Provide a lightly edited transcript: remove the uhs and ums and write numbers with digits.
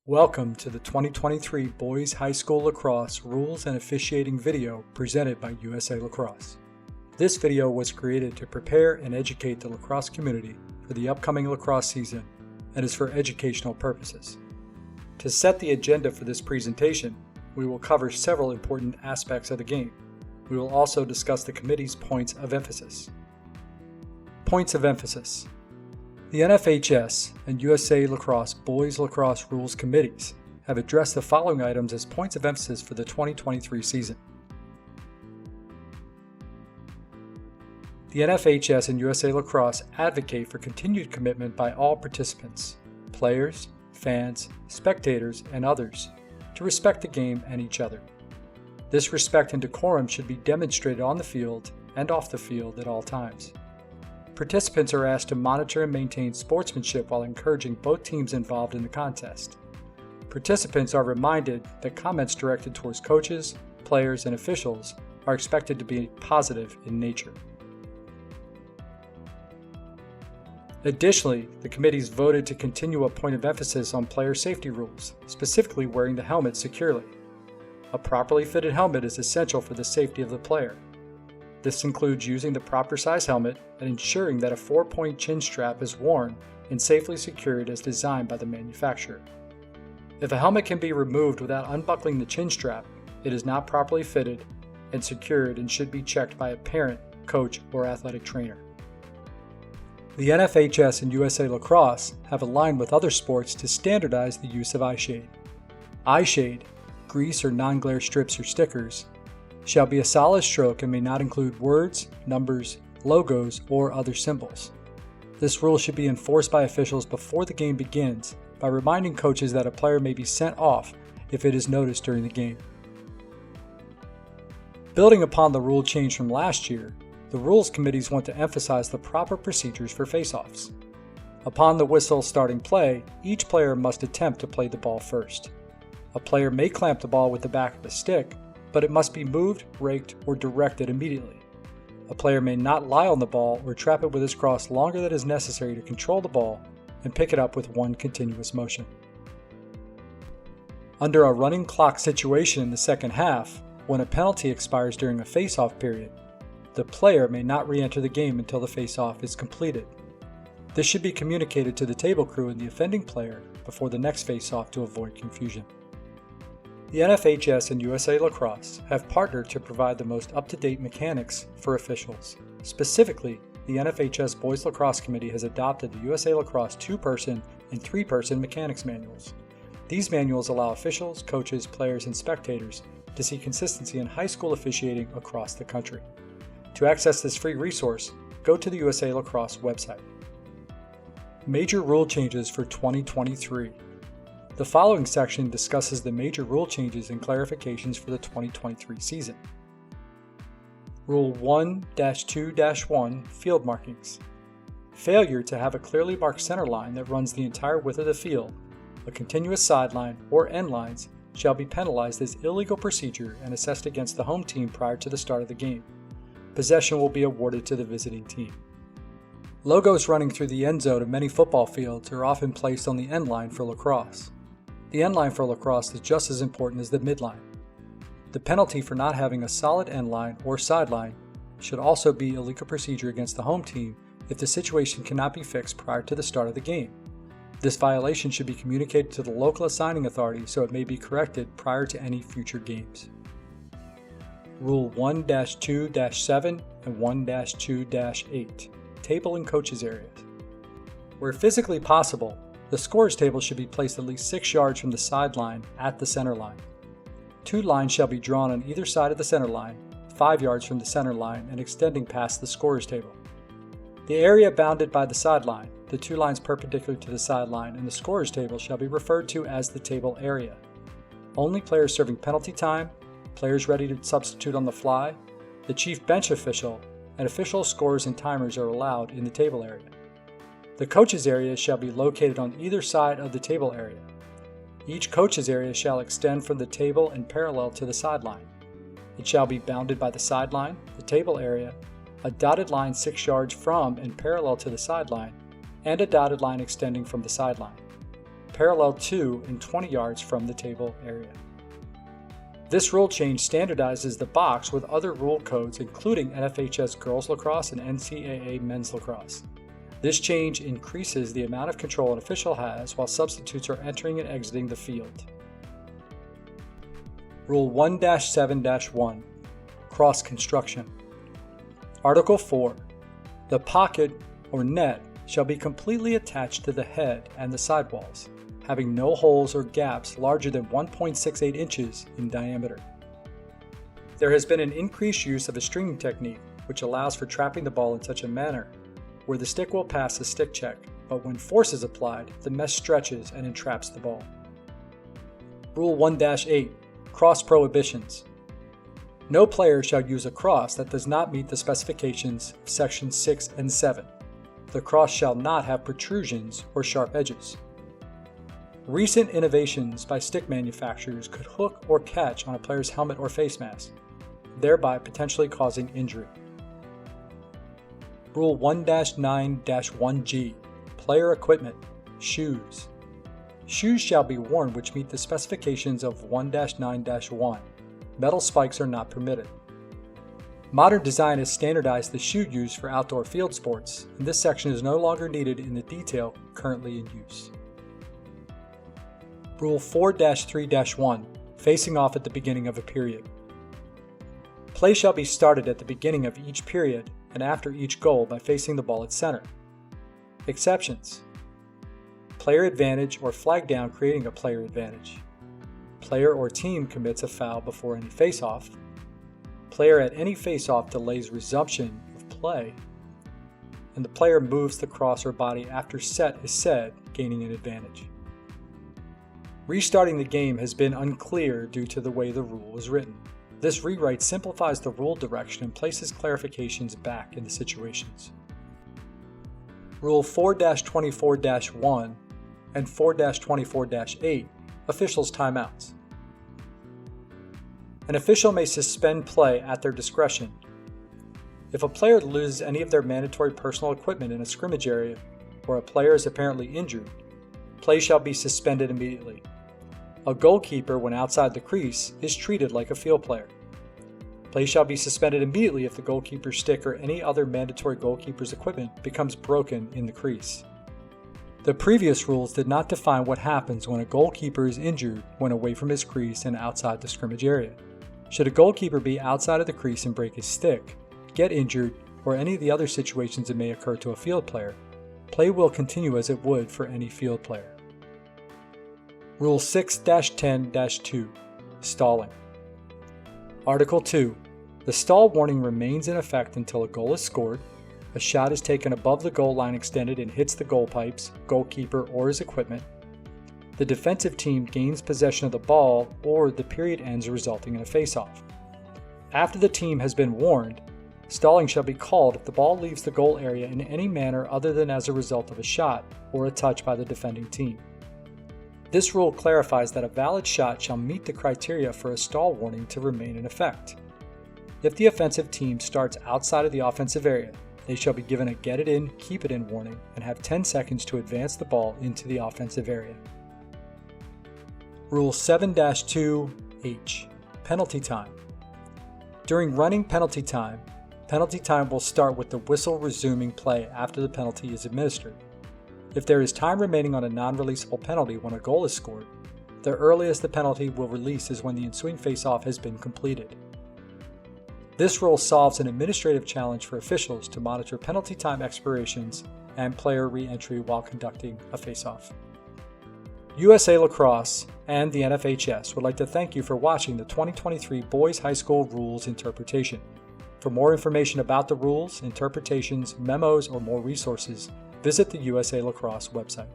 Welcome to the 2023 Boys High School Lacrosse Rules and Officiating video presented by USA Lacrosse. This video was created to prepare and educate the lacrosse community for the upcoming lacrosse season and is for educational purposes. To set the agenda for this presentation, we will cover several important aspects of the game. We will also discuss the committee's points of emphasis. Points of emphasis. The NFHS and USA Lacrosse Boys Lacrosse Rules Committees have addressed the following items as points of emphasis for the 2023 season. The NFHS and USA Lacrosse advocate for continued commitment by all participants, players, fans, spectators, and others, to respect the game and each other. This respect and decorum should be demonstrated on the field and off the field at all times. Participants are asked to monitor and maintain sportsmanship while encouraging both teams involved in the contest. Participants are reminded that comments directed towards coaches, players, and officials are expected to be positive in nature. Additionally, the committees voted to continue a point of emphasis on player safety rules, specifically wearing the helmet securely. A properly fitted helmet is essential for the safety of the player. This includes using the proper size helmet and ensuring that a 4-point chin strap is worn and safely secured as designed by the manufacturer. If a helmet can be removed without unbuckling the chin strap, it is not properly fitted and secured and should be checked by a parent, coach, or athletic trainer. The NFHS and USA Lacrosse have aligned with other sports to standardize the use of eye shade. Eye shade, grease or non-glare strips or stickers, shall be a solid stroke and may not include words, numbers, logos, or other symbols. This rule should be enforced by officials before the game begins by reminding coaches that a player may be sent off if it is noticed during the game. Building upon the rule change from last year, the rules committees want to emphasize the proper procedures for face-offs. Upon the whistle starting play, each player must attempt to play the ball first. A player may clamp the ball with the back of the stick, but it must be moved, raked, or directed immediately. A player may not lie on the ball or trap it with his cross longer than is necessary to control the ball and pick it up with one continuous motion. Under a running clock situation in the second half, when a penalty expires during a face-off period, the player may not re-enter the game until the face-off is completed. This should be communicated to the table crew and the offending player before the next face-off to avoid confusion. The NFHS and USA Lacrosse have partnered to provide the most up-to-date mechanics for officials. Specifically, the NFHS Boys Lacrosse Committee has adopted the USA Lacrosse 2-person and 3-person mechanics manuals. These manuals allow officials, coaches, players, and spectators to see consistency in high school officiating across the country. To access this free resource, go to the USA Lacrosse website. Major rule changes for 2023. The following section discusses the major rule changes and clarifications for the 2023 season. Rule 1-2-1 Field Markings. Failure to have a clearly marked center line that runs the entire width of the field, a continuous sideline, or end lines shall be penalized as illegal procedure and assessed against the home team prior to the start of the game. Possession will be awarded to the visiting team. Logos running through the end zone of many football fields are often placed on the end line for lacrosse. The end line for lacrosse is just as important as the midline. The penalty for not having a solid end line or sideline should also be illegal procedure against the home team if the situation cannot be fixed prior to the start of the game. This violation should be communicated to the local assigning authority so it may be corrected prior to any future games. Rule 1-2-7 and 1-2-8 Table and coaches areas. Where physically possible, the scorer's table should be placed at least 6 yards from the sideline at the center line. 2 lines shall be drawn on either side of the center line, 5 yards from the center line and extending past the scorer's table. The area bounded by the sideline, the 2 lines perpendicular to the sideline, and the scorer's table shall be referred to as the table area. Only players serving penalty time, players ready to substitute on the fly, the chief bench official, and official scorers and timers are allowed in the table area. The coaches' area shall be located on either side of the table area. Each coaches' area shall extend from the table and parallel to the sideline. It shall be bounded by the sideline, the table area, a dotted line 6 yards from and parallel to the sideline, and a dotted line extending from the sideline. parallel to and 20 yards from the table area. This rule change standardizes the box with other rule codes including NFHS girls lacrosse and NCAA men's lacrosse. This change increases the amount of control an official has while substitutes are entering and exiting the field. Rule 1-7-1, Cross Construction. Article 4. The pocket or net shall be completely attached to the head and the sidewalls, having no holes or gaps larger than 1.68 inches in diameter. There has been an increased use of a stringing technique which allows for trapping the ball in such a manner where the stick will pass the stick check, but when force is applied, the mesh stretches and entraps the ball. Rule 1-8, Cross Prohibitions. No player shall use a cross that does not meet the specifications of Sections 6 and 7. The cross shall not have protrusions or sharp edges. Recent innovations by stick manufacturers could hook or catch on a player's helmet or face mask, thereby potentially causing injury. Rule 1-9-1G, Player Equipment, Shoes. Shoes shall be worn which meet the specifications of 1-9-1. Metal spikes are not permitted. Modern design has standardized the shoe used for outdoor field sports, and this section is no longer needed in the detail currently in use. Rule 4-3-1, Facing off at the beginning of a period. Play shall be started at the beginning of each period and after each goal by facing the ball at center. Exceptions: player advantage or flag down creating a player advantage. Player or team commits a foul before any face-off. Player at any face-off delays resumption of play. And the player moves the cross or body after set is said, gaining an advantage. Restarting the game has been unclear due to the way the rule was written. This rewrite simplifies the rule direction and places clarifications back in the situations. Rule 4-24-1 and 4-24-8, Officials' Timeouts. An official may suspend play at their discretion. If a player loses any of their mandatory personal equipment in a scrimmage area, or a player is apparently injured, play shall be suspended immediately. A goalkeeper, when outside the crease, is treated like a field player. Play shall be suspended immediately if the goalkeeper's stick or any other mandatory goalkeeper's equipment becomes broken in the crease. The previous rules did not define what happens when a goalkeeper is injured when away from his crease and outside the scrimmage area. Should a goalkeeper be outside of the crease and break his stick, get injured, or any of the other situations that may occur to a field player, play will continue as it would for any field player. Rule 6-10-2, Stalling. Article 2. The stall warning remains in effect until a goal is scored, a shot is taken above the goal line extended and hits the goal pipes, goalkeeper, or his equipment, the defensive team gains possession of the ball, or the period ends resulting in a face-off. After the team has been warned, stalling shall be called if the ball leaves the goal area in any manner other than as a result of a shot or a touch by the defending team. This rule clarifies that a valid shot shall meet the criteria for a stall warning to remain in effect. If the offensive team starts outside of the offensive area, they shall be given a get it in, keep it in warning and have 10 seconds to advance the ball into the offensive area. Rule 7-2H, Penalty Time. During running penalty time will start with the whistle resuming play after the penalty is administered. If there is time remaining on a non-releasable penalty when a goal is scored, the earliest the penalty will release is when the ensuing face-off has been completed. This rule solves an administrative challenge for officials to monitor penalty time expirations and player re-entry while conducting a face-off. USA Lacrosse and the NFHS would like to thank you for watching the 2023 Boys High School Rules Interpretation. For more information about the rules, interpretations, memos, or more resources, visit the USA Lacrosse website.